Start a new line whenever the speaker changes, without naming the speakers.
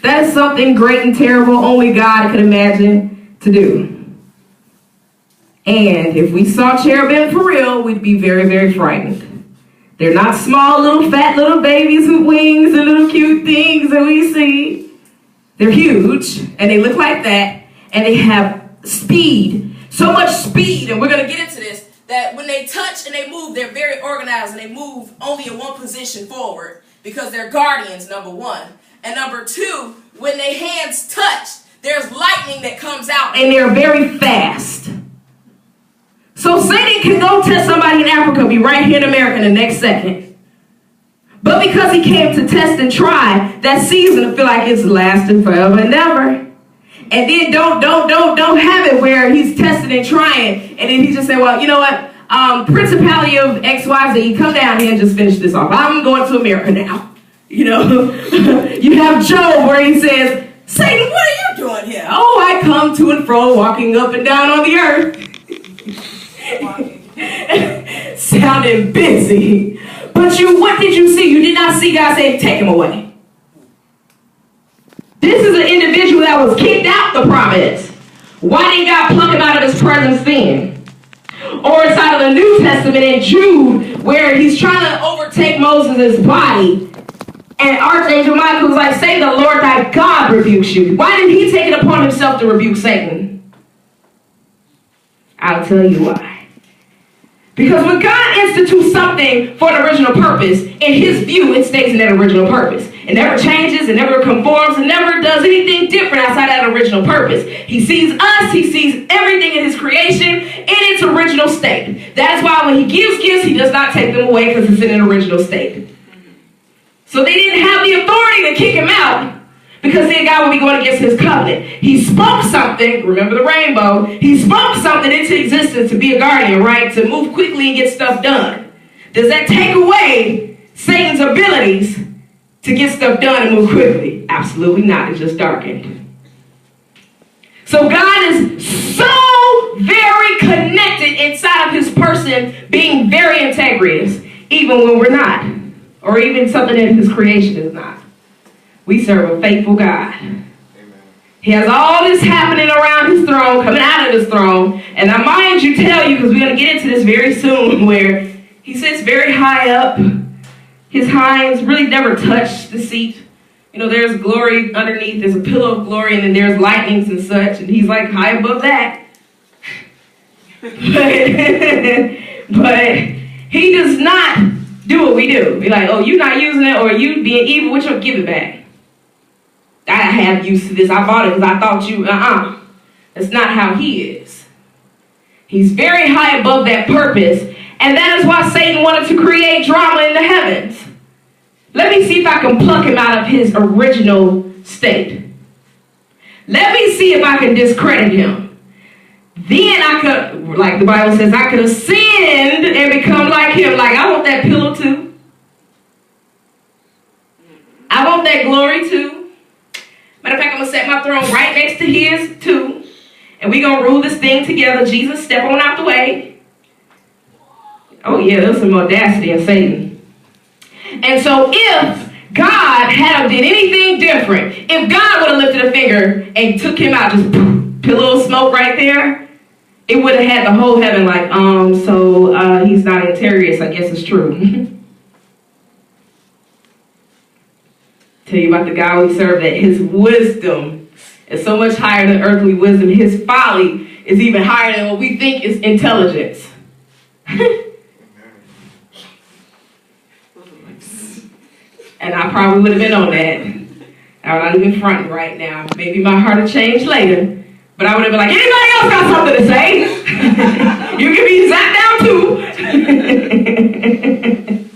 That is something great and terrible only God could imagine to do. And if we saw cherubim for real, we'd be very, very frightened. They're not small, little, fat, little babies with wings and little cute things that we see. They're huge, and they look like that, and they have speed. So much speed, and we're going to get into this, that when they touch and they move, they're very organized, and they move only in one position forward because they're guardians, number one. And number two, when their hands touch, there's lightning that comes out, and they're very fast. So Satan can go test somebody in Africa, be right here in America in the next second. But because he came to test and try, that season will feel like it's lasting forever and ever. And then don't have it where he's testing and trying, and then he just say, well, you know what? Principality of XYZ, come down here and just finish this off. I'm going to America now. You know, you have Job where he says, Satan, what are you doing here? Oh, I come to and fro, walking up and down on the earth. Sounding busy. But what did you see? You did not see God say, take him away. This is an individual that was kicked out the promise. Why didn't God pluck him out of his presence then? Or inside of the New Testament in Jude, where he's trying to overtake Moses' body. And Archangel Michael was like, say the Lord thy God rebukes you. Why didn't he take it upon himself to rebuke Satan? I'll tell you why. Because when God institutes something for an original purpose, in his view, it stays in that original purpose. It never changes, it never conforms, it never does anything different outside that original purpose. He sees us, he sees everything in his creation in its original state. That is why when he gives gifts, he does not take them away because it's in an original state. So they didn't have the authority to kick him out because then God would be going against his covenant. He spoke something, remember the rainbow, he spoke something into existence to be a guardian, right? To move quickly and get stuff done. Does that take away Satan's abilities to get stuff done and move quickly? Absolutely not. It's just darkened. So God is so very connected inside of his person, being very integrative, even when we're not. Or even something that his creation is not. We serve a faithful God. Amen. He has all this happening around his throne, coming out of his throne. And I mind you tell you, because we're going to get into this very soon, where he sits very high up. His hinds really never touch the seat. You know, there's glory underneath. There's a pillow of glory, and then there's lightnings and such. And he's like high above that. But he does not do what we do. Be like, oh, you're not using it, or you being evil, which will give it back. I have used to this. I bought it because I thought you, That's not how he is. He's very high above that purpose. And that is why Satan wanted to create drama in the heavens. Let me see if I can pluck him out of his original state. Let me see if I can discredit him. Then I could, like the Bible says, I could ascend and become like him. Like, I want that pillow too. I want that glory too. Matter of fact, I'm going to set my throne right next to his too. And we're going to rule this thing together. Jesus, step on out the way. Oh yeah, there's some audacity in Satan. And so if God had did anything different, if God would have lifted a finger and took him out, just pillow of smoke right there, it would have had the whole heaven like, he's not interior, I guess it's true. Tell you about the God we serve, that his wisdom is so much higher than earthly wisdom. His folly is even higher than what we think is intelligence. And I probably would have been on that. I would not even fronting right now. Maybe my heart will change later. But I would have been like, anybody else got something to say? You can be sat down too.